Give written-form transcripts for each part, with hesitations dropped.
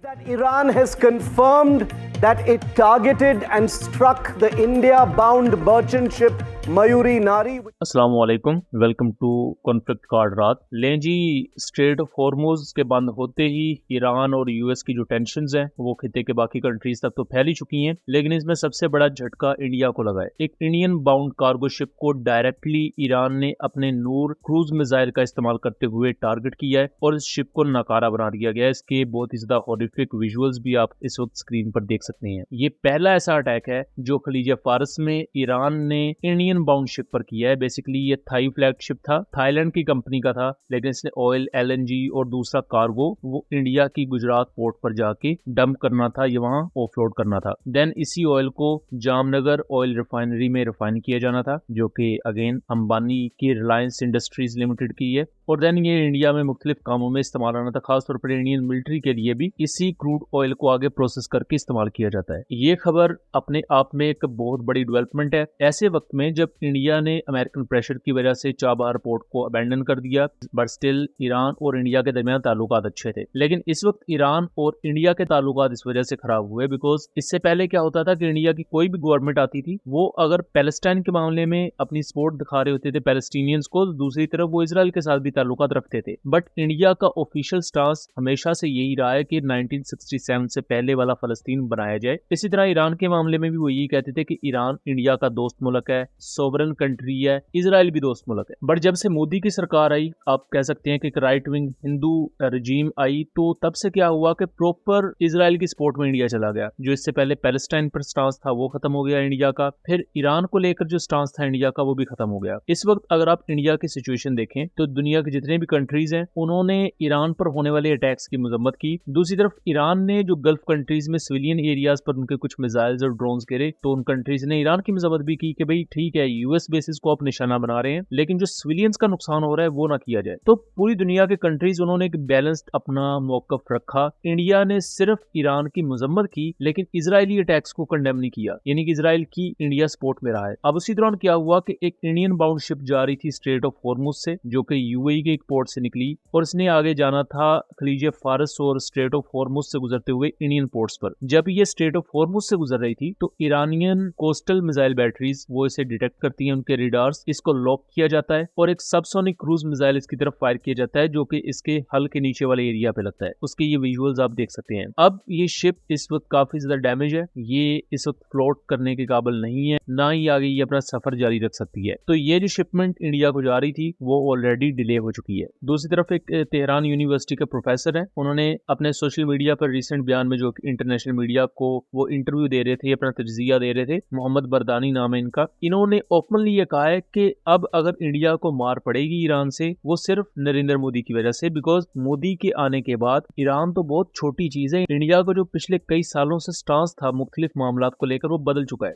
That Iran has confirmed that it targeted and struck the India-bound merchant ship Mayuri नारी। अस्सलाम वालेकुम, welcome to conflict card रात। लें जी, straight of Hormuz के बंद होते ही ईरान और यूएस की जो टेंशन्स हैं वो खिते के बाकी कंट्रीज तक तो फैल ही चुकी हैं, लेकिन इसमें सबसे बड़ा झटका इंडिया को लगा है। एक इंडियन बाउंड कार्गो शिप को डायरेक्टली ईरान ने अपने नूर क्रूज मिसाइल का इस्तेमाल करते हुए टारगेट किया है और इस शिप को नकारा बना दिया गया है। इसके बहुत ही ज्यादा हॉरिफिक विजुअल्स भी आप इस वक्त स्क्रीन पर देख सकते हैं। ये पहला ऐसा अटैक है जो खलीज फारस में ईरान ने इंडियन बाउंड शिप पर किया है। बेसिकली ये थाई फ्लैग शिप था, थाईलैंड की कंपनी का था, लेकिन इसने ऑयल, एलएनजी और दूसरा कार्गो वो इंडिया की गुजरात पोर्ट पर जाके डंप करना था, ये वहां ऑफलोड करना था। देन इसी ऑयल को जामनगर ऑयल रिफाइनरी में रिफाइन किया जाना था, जो कि अगेन अंबानी की रिलायंस इंडस्ट्रीज लिमिटेड की है। और देन ये इंडिया में मुख्तलिफ कामों में इस्तेमाल आना था, खासतौर पर इंडियन मिलिट्री के लिए भी इसी क्रूड ऑयल को आगे प्रोसेस करके इस्तेमाल किया जाता है। ये खबर अपने आप में एक बहुत बड़ी डेवलपमेंट है ऐसे वक्त में जब इंडिया ने अमेरिकन प्रेशर की वजह से चाबहार पोर्ट को अबैंडन कर दिया, बट स्टिल ईरान और इंडिया के दरमियान ताल्लुकात अच्छे थे। लेकिन इस वक्त ईरान और इंडिया के ताल्लुकात इस वजह से खराब हुए बिकॉज इससे पहले क्या होता था कि इंडिया की कोई भी गवर्नमेंट आती थी, वो अगर पैलेस्टाइन के मामले में अपनी सपोर्ट दिखा रहे होते थे पैलेस्टीनियंस को, तो दूसरी तरफ वो इसराइल के साथ भी ताल्लुकात रखते थे। बट इंडिया का ऑफिशियल स्टांस हमेशा से यही रहा है कि 1967 से पहले वाला फलस्तीन बनाया जाए। इसी तरह ईरान के मामले में भी वो यही कहते थे कि ईरान इंडिया का दोस्त मुल्क है, सोवरेन कंट्री है, इजराइल भी दोस्त मुल्क है। बट जब से मोदी की सरकार आई, आप कह सकते हैं कि एक राइट विंग हिंदू रजीम आई, तो तब से क्या हुआ कि प्रॉपर इजराइल की सपोर्ट में इंडिया चला गया। जो इससे पहले पैलेस्टाइन पर स्टांस था वो खत्म हो गया इंडिया का, फिर ईरान को लेकर जो स्टांस था इंडिया का वो भी खत्म हो गया। इस वक्त अगर आप इंडिया की सिचुएशन देखें तो दुनिया के जितने भी कंट्रीज हैं उन्होंने ईरान पर होने वाले अटैक्स की मजम्मत की। दूसरी तरफ ईरान ने जो गल्फ कंट्रीज में सिविलियन एरियाज पर उनके कुछ मिसाइल्स और ड्रोन्स गिरे, तो उन कंट्रीज ने ईरान की मजम्मत भी की कि भाई ठीक है, यूएस बेसिस को आप निशाना बना रहे हैं, लेकिन जो सिविलियंस का नुकसान हो रहा है वो ना किया जाए। तो पूरी दुनिया के कंट्रीज उन्होंने एक बैलेंस्ड अपना मौकफ रखा। इंडिया ने सिर्फ ईरान की मजम्मत की, लेकिन इजरायली अटैक्स को कंडेम नहीं किया, यानी कि इजराइल की इंडिया सपोर्ट में रहा है। अब उसी दौरान क्या हुआ कि एक इंडियन बाउंड शिप जा रही थी स्ट्रेट ऑफ हॉर्मुज से, जो कि यूएई के एक पोर्ट से निकली और इसने आगे जाना था खलीज फारस और स्ट्रेट ऑफ हॉर्मुज से गुजरते हुए इंडियन पोर्ट्स पर। जब ये स्ट्रेट ऑफ हॉर्मुज से गुजर रही थी तो ईरानियन कोस्टल मिसाइल बैटरीज वो इसे डिटेक्ट करती हैं, उनके रेडार्स, इसको लॉक किया जाता है और एक सबसोनिक क्रूज मिसाइल इसकी तरफ फायर किया जाता है, जो कि इसके हल के नीचे वाले एरिया पे लगता है। उसके ये विजुअल्स आप देख सकते हैं। अब ये शिप इस वक्त काफी ज्यादा डैमेज है, ये इस वक्त फ्लोट करने के काबिल नहीं है, ना ही आगे ये अपना सफर जारी रख सकती है। तो ये जो शिपमेंट इंडिया को जा रही थी वो ऑलरेडी डिले हो चुकी है। दूसरी तरफ एक तेहरान यूनिवर्सिटी के प्रोफेसर हैं, उन्होंने अपने सोशल मीडिया पर रिसेंट बयान में, जो इंटरनेशनल मीडिया को वो इंटरव्यू दे रहे थे, अपना तज्जिया दे रहे थे, मोहम्मद बरदानी नाम है इनका, इन्होंने ओपनली ये कहा है कि अब अगर इंडिया को मार पड़ेगी ईरान से वो सिर्फ नरेंद्र मोदी की वजह से, बिकॉज मोदी के आने के बाद ईरान तो बहुत छोटी चीज है, इंडिया को जो पिछले कई सालों से स्टांस था मुख्तलिफ मामलात को लेकर वो बदल चुका है।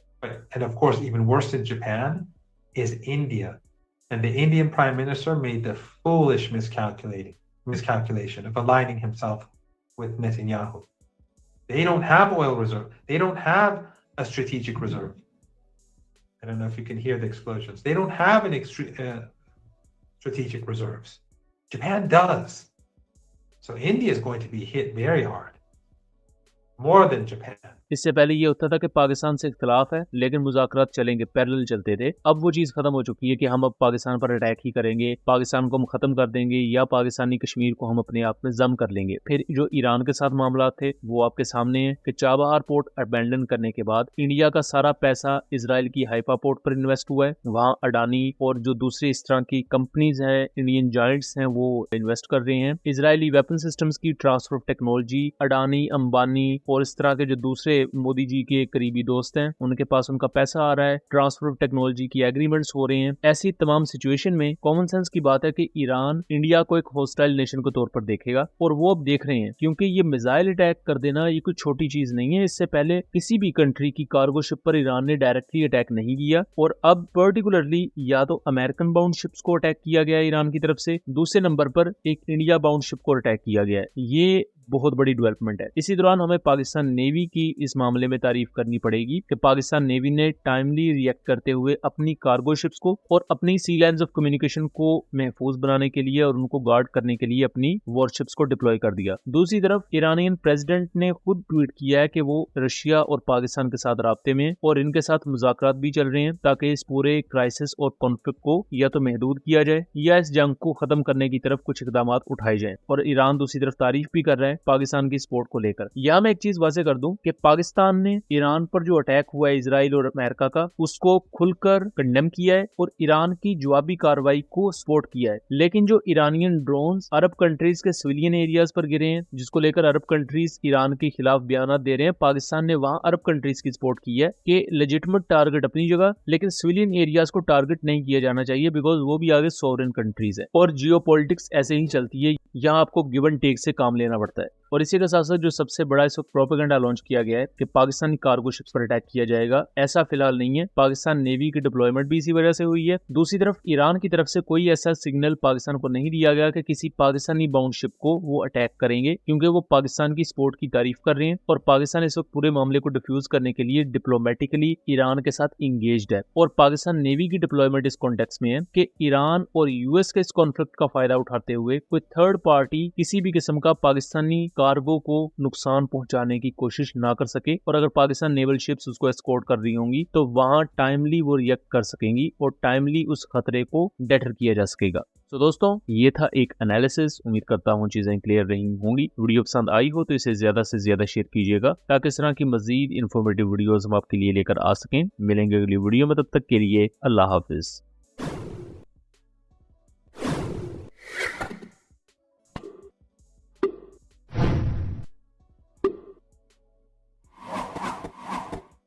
And of course, even worse than Japan is India. And the Indian Prime Minister made the foolish miscalculation of aligning himself with Netanyahu. They don't have oil reserve. They don't have a strategic reserve. I don't know if you can hear the explosions. They don't have an strategic reserves. Japan does. So India is going to be hit very hard. More than Japan. इससे पहले ये होता था कि पाकिस्तान से इख्तलाफ है लेकिन मुज़ाकरात चलेंगे, पैरेलल चलते थे। अब वो चीज़ खत्म हो चुकी है कि हम अब पाकिस्तान पर अटैक ही करेंगे, पाकिस्तान को हम खत्म कर देंगे या पाकिस्तानी कश्मीर को हम अपने आप में जम कर लेंगे। फिर जो ईरान के साथ मामला थे वो आपके सामने है कि चाबहार पोर्ट अबैंडन करने के बाद इंडिया का सारा पैसा इजराइल की हाइफा पोर्ट पर इन्वेस्ट हुआ है। वहाँ अडानी और जो दूसरी इस तरह की कंपनीज हैं, इंडियन जायंट्स हैं, वो इन्वेस्ट कर रहे हैं। इजरायली वेपन सिस्टम्स की transfer of technology, Adani, Ambani और इस तरह के जो दूसरे मोदी जी के करीबी दोस्त हैं उनके पास उनका पैसा आ रहा है, ट्रांसफर ऑफ टेक्नोलॉजी की एग्रीमेंट्स हो रहे हैं। ऐसी तमाम सिचुएशन में कॉमन सेंस की बात है कि ईरान इंडिया को एक हॉस्टाइल नेशन के तौर पर देखेगा और वो अब देख रहे हैं, क्योंकि ये मिसाइल अटैक कर देना ये कोई छोटी चीज नहीं है। इससे पहले किसी भी कंट्री की कार्गो शिप पर ईरान ने डायरेक्टली अटैक नहीं किया और अब पर्टिकुलरली या तो अमेरिकन बाउंड शिप्स को अटैक किया गया ईरान की तरफ से, दूसरे नंबर पर एक इंडिया बाउंड शिप को अटैक किया गया है। ये बहुत बड़ी डेवलपमेंट है। इसी दौरान हमें पाकिस्तान नेवी की इस मामले में तारीफ करनी पड़ेगी कि पाकिस्तान नेवी ने टाइमली रिएक्ट करते हुए अपनी कार्गो शिप्स को और अपनी सी लाइन्स ऑफ कम्युनिकेशन को महफूज बनाने के लिए और उनको गार्ड करने के लिए अपनी वॉरशिप्स को डिप्लॉय कर दिया। दूसरी तरफ ईरानियन प्रेसिडेंट ने खुद ट्वीट किया है कि वो रशिया और पाकिस्तान के साथ राब्ते में और इनके साथ मुज़ाकरात भी चल रहे हैं ताकि इस पूरे क्राइसिस और कॉन्फ्लिक्ट को या तो महदूद किया जाए या इस जंग को खत्म करने की तरफ कुछ इकदाम उठाए जाएं। और ईरान दूसरी तरफ तारीफ भी कर रहा है पाकिस्तान की सपोर्ट को लेकर। यहाँ मैं एक चीज वाज़ेह कर दूं कि पाकिस्तान ने ईरान पर जो अटैक हुआ है इजराइल और अमेरिका का, उसको खुलकर कंडेम किया है और ईरान की जवाबी कार्रवाई को सपोर्ट किया है। लेकिन जो ईरानियन ड्रोन्स अरब कंट्रीज के सिविलियन एरियाज पर गिरे हैं, जिसको लेकर अरब कंट्रीज ईरान के खिलाफ बयान दे रहे हैं, पाकिस्तान ने वहां अरब कंट्रीज की सपोर्ट की है कि लेजिटिमेट टारगेट अपनी जगह, लेकिन सिविलियन एरियाज को टारगेट नहीं किया जाना चाहिए बिकॉज वो भी आगे सॉवरेन कंट्रीज है और जियोपॉलिटिक्स ऐसे ही चलती है। यहाँ आपको गिव एंड टेक से काम लेना पड़ता है। और इसी के साथ साथ जो सबसे बड़ा इस वक्त प्रोपेगेंडा लॉन्च किया गया है कि पाकिस्तानी कार्गो शिप्स पर अटैक किया जाएगा, ऐसा फिलहाल नहीं है। पाकिस्तान नेवी की डिप्लॉयमेंट भी इसी वजह से हुई है। दूसरी तरफ ईरान की तरफ से कोई ऐसा सिग्नल पाकिस्तान को नहीं दिया गया कि किसी पाकिस्तानी बाउंड शिप को वो अटैक करेंगे, क्योंकि वो पाकिस्तान की सपोर्ट की तारीफ कर रहे हैं और पाकिस्तान इस वक्त पूरे मामले को डिफ्यूज करने के लिए डिप्लोमेटिकली ईरान के साथ इंगेज्ड है। और पाकिस्तान नेवी की डिप्लॉयमेंट इस कॉन्टेक्स्ट में है कि ईरान और यूएस के इस कॉन्फ्लिक्ट का फायदा उठाते हुए कोई थर्ड पार्टी किसी भी किस्म का पाकिस्तानी कार्गो को नुकसान पहुंचाने की कोशिश ना कर सके। और अगर पाकिस्तान नेवल शिप्स उसको एस्कॉर्ट कर रही होंगी तो वहां टाइमली वो रिएक्ट कर सकेंगी और टाइमली उस खतरे को डेटर किया जा सकेगा। तो दोस्तों, ये था एक एनालिसिस। उम्मीद करता हूँ चीजें क्लियर रही होंगी। वीडियो पसंद आई हो तो इसे ज्यादा से ज्यादा शेयर कीजिएगा ताकि इस तरह की मजीद इन्फॉर्मेटिव वीडियोस हम आपके लिए लेकर आ सकें। मिलेंगे अगली वीडियो में, तब तक के लिए अल्लाह हाफिज।